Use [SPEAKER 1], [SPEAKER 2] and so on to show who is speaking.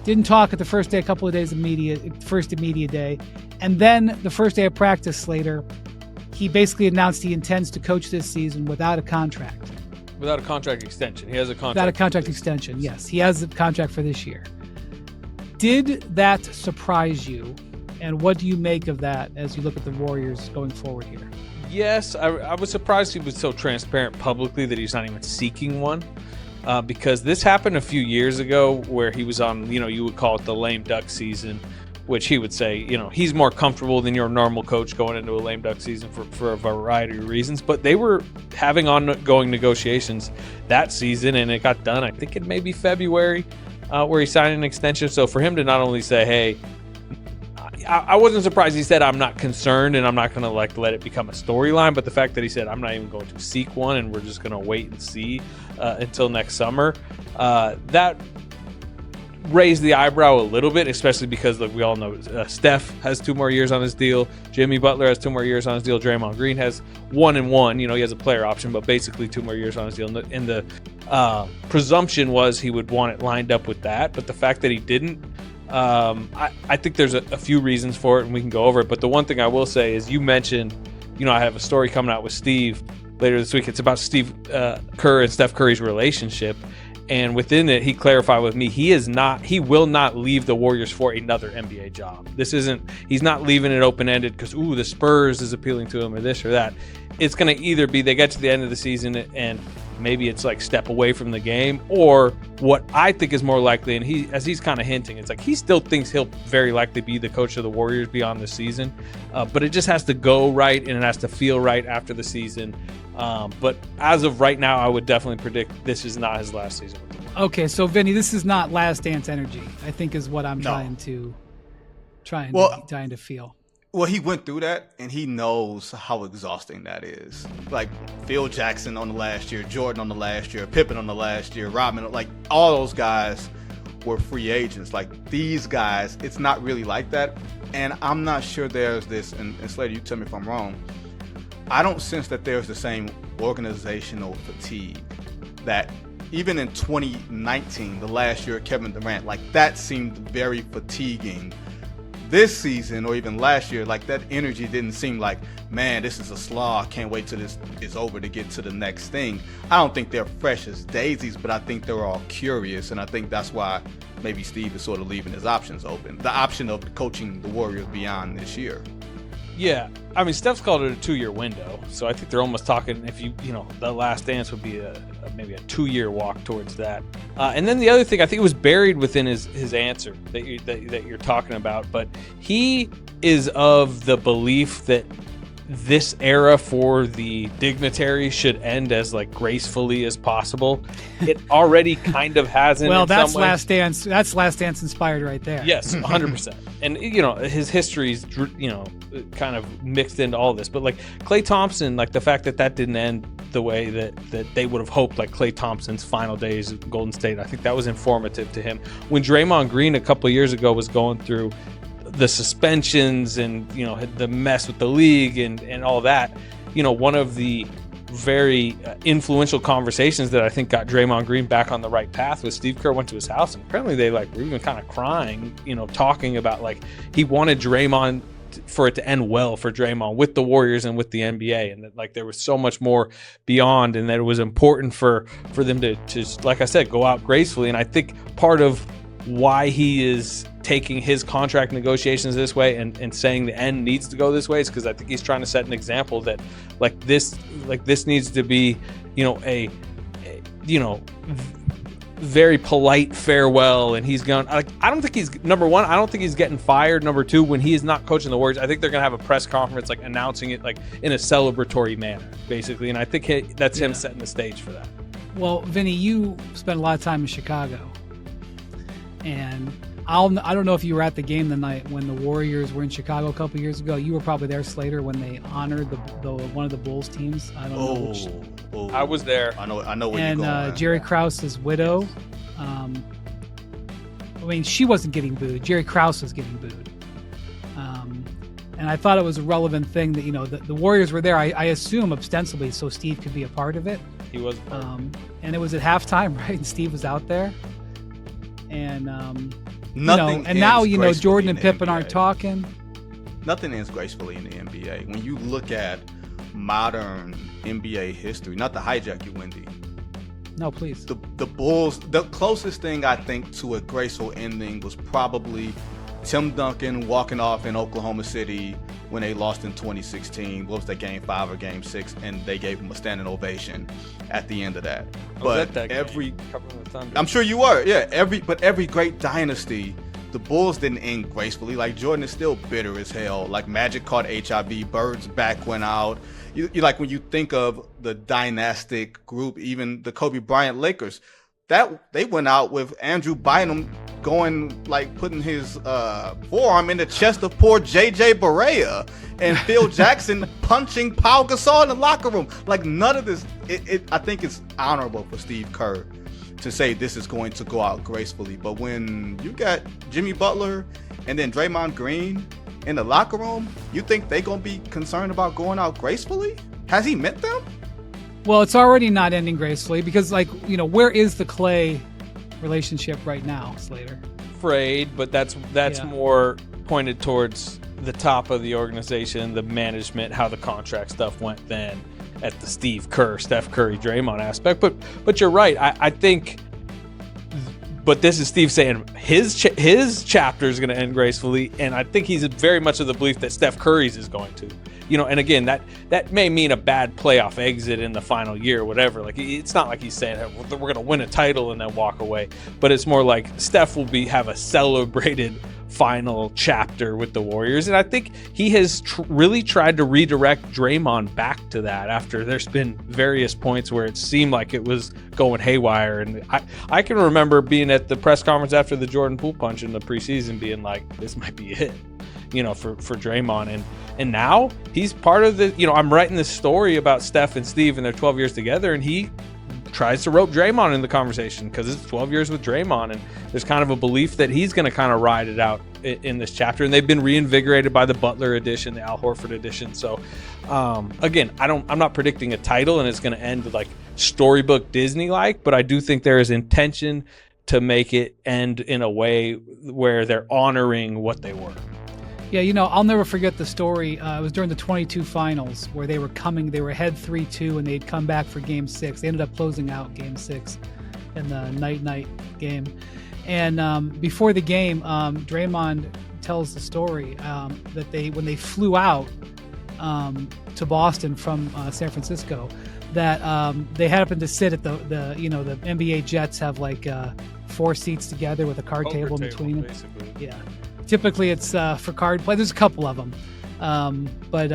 [SPEAKER 1] Didn't talk at the first day, a couple of days of first media day. And then the first day of practice, Slater, he basically announced he intends to coach this season without a contract.
[SPEAKER 2] Without a contract extension. He has a contract.
[SPEAKER 1] Without a contract extension, yes. He has a contract for this year. Did that surprise you? And what do you make of that as you look at the Warriors going forward here?
[SPEAKER 2] Yes, I was surprised he was so transparent publicly that he's not even seeking one. Because this happened a few years ago where he was on, you would call it the lame duck season, which he would say, he's more comfortable than your normal coach going into a lame duck season for a variety of reasons. But they were having ongoing negotiations that season, and it got done, I think, in maybe February, where he signed an extension. So for him to not only say, hey, I wasn't surprised he said, I'm not concerned and I'm not going to let it become a storyline. But the fact that he said, I'm not even going to seek one and we're just going to wait and see until next summer, that raised the eyebrow a little bit, especially because, look, we all know Steph has 2 more years on his deal. Jimmy Butler has 2 more years on his deal. Draymond Green has 1 and 1. He has a player option, but basically 2 more years on his deal. And the presumption was he would want it lined up with that. But the fact that he didn't, I think there's a few reasons for it, and we can go over it. But the one thing I will say is, you mentioned, I have a story coming out with Steve later this week. It's about Steve Kerr and Steph Curry's relationship. And within it, he clarified with me, he will not leave the Warriors for another NBA job. He's not leaving it open-ended because, the Spurs is appealing to him or this or that. It's going to either be they get to the end of the season and maybe it's like step away from the game, or what I think is more likely, and he's kind of hinting, it's like he still thinks he'll very likely be the coach of the Warriors beyond the season. But it just has to go right and it has to feel right after the season. But as of right now, I would definitely predict this is not his last season with the Warriors. Okay,
[SPEAKER 1] so Vinny, this is not last dance energy, I think is what I'm trying to feel.
[SPEAKER 3] Well, he went through that, and he knows how exhausting that is. Like Phil Jackson on the last year, Jordan on the last year, Pippen on the last year, Rodman, like all those guys were free agents. Like these guys, it's not really like that. And I'm not sure there's this, and Slater, you tell me if I'm wrong, I don't sense that there's the same organizational fatigue that even in 2019, the last year of Kevin Durant, like that seemed very fatiguing. This season or even last year, like that energy didn't seem like, man, this is a slog. Can't wait till this is over to get to the next thing. I don't think they're fresh as daisies, but I think they're all curious, and I think that's why maybe Steve is sort of leaving his options open. The option of coaching the Warriors beyond this year.
[SPEAKER 2] Yeah, I mean, Steph's called it a 2-year window, so I think they're almost talking, if the last dance would be maybe a 2-year walk towards that. And then the other thing, I think it was buried within his answer that you're talking about, but he is of the belief that this era for the dignitary should end as gracefully as possible. It already kind of hasn't.
[SPEAKER 1] Well, that's Last Dance. That's Last Dance inspired right there.
[SPEAKER 2] Yes, 100%. And his history's kind of mixed into all this. But Klay Thompson, the fact that didn't end the way that they would have hoped, Klay Thompson's final days at Golden State, I think that was informative to him. When Draymond Green a couple of years ago was going through the suspensions and the mess with the league and all that, one of the very influential conversations that I think got Draymond Green back on the right path was Steve Kerr went to his house, and apparently they were even kind of crying, talking about he wanted Draymond for it to end well for Draymond with the Warriors and with the NBA, and that there was so much more beyond, and that it was important for them to like I said, go out gracefully. And I think part of why he is taking his contract negotiations this way and saying the end needs to go this way is because I think he's trying to set an example that this needs to be a very polite farewell, and he's going I don't think he's number one, I don't think he's getting fired. Number two, when he is not coaching the Warriors, I think they're gonna have a press conference announcing it in a celebratory manner basically, and I think that's him setting the stage for that.
[SPEAKER 1] Well, Vinny, you spent a lot of time in Chicago, and I don't know if you were at the game the night when the Warriors were in Chicago a couple years ago. You were probably there, Slater, when they honored the one of the Bulls teams. I don't know which.
[SPEAKER 2] I was there.
[SPEAKER 3] I know where
[SPEAKER 1] you're going. And Jerry Krause's widow. She wasn't getting booed. Jerry Krause was getting booed. And I thought it was a relevant thing that the Warriors were there. I assume ostensibly so Steve could be a part of it.
[SPEAKER 2] He was.
[SPEAKER 1] And it was at halftime, right? And Steve was out there. And
[SPEAKER 3] Nothing
[SPEAKER 1] and now
[SPEAKER 3] ends gracefully
[SPEAKER 1] Jordan
[SPEAKER 3] in
[SPEAKER 1] and
[SPEAKER 3] the
[SPEAKER 1] Pippen aren't
[SPEAKER 3] NBA.
[SPEAKER 1] talking.
[SPEAKER 3] Nothing ends gracefully in the NBA. When you look at modern NBA history, not to hijack you, Wendy.
[SPEAKER 1] No, please.
[SPEAKER 3] The Bulls, the closest thing I think to a graceful ending was probably Tim Duncan walking off in Oklahoma City when they lost in 2016. What was that, Game 5 or Game 6? And they gave him a standing ovation at the end of that. But I'm sure you were, yeah. Every great dynasty, the Bulls didn't end gracefully. Like, Jordan is still bitter as hell. Like, Magic caught HIV, Bird's back went out. You like, when you think of the dynastic group, even the Kobe Bryant Lakers, that they went out with Andrew Bynum putting his forearm in the chest of poor JJ Barea, and Phil Jackson punching Pau Gasol in the locker room. Like, none of this. I think it's honorable for Steve Kerr to say this is going to go out gracefully. But when you got Jimmy Butler and then Draymond Green in the locker room, you think they're going to be concerned about going out gracefully? Has he met them?
[SPEAKER 1] Well, it's already not ending gracefully because, where is the Clay relationship right now, Slater?
[SPEAKER 2] Frayed, but that's more pointed towards the top of the organization, the management, how the contract stuff went then at the Steve Kerr, Steph Curry, Draymond aspect. But you're right. I think, but this is Steve saying his chapter is going to end gracefully, and I think he's very much of the belief that Steph Curry's is going to. And again, that may mean a bad playoff exit in the final year or whatever. Like, it's not like he's saying hey, we're going to win a title and then walk away, but it's more like Steph will have a celebrated final chapter with the Warriors. And I think he has really tried to redirect Draymond back to that after there's been various points where it seemed like it was going haywire. And I can remember being at the press conference after the Jordan Poole punch in the preseason being like, this might be it, for Draymond. And now he's part of the, I'm writing this story about Steph and Steve and their 12 years together, and he tries to rope Draymond in the conversation because it's 12 years with Draymond, and there's kind of a belief that he's going to kind of ride it out in this chapter. And they've been reinvigorated by the Butler edition, the Al Horford edition. So again, I'm not predicting a title and it's going to end like storybook Disney like, but I do think there is intention to make it end in a way where they're honoring what they were.
[SPEAKER 1] Yeah, I'll never forget the story. It was during the 22 finals where they were ahead 3-2, and they'd come back for Game 6. They ended up closing out Game 6 in the night game. And before the game, Draymond tells the story that when they flew out to Boston from San Francisco, that they happened to sit at the NBA Jets have like 4 seats together with a card table in between them. Yeah. Typically, it's for card play. There's a couple of them, but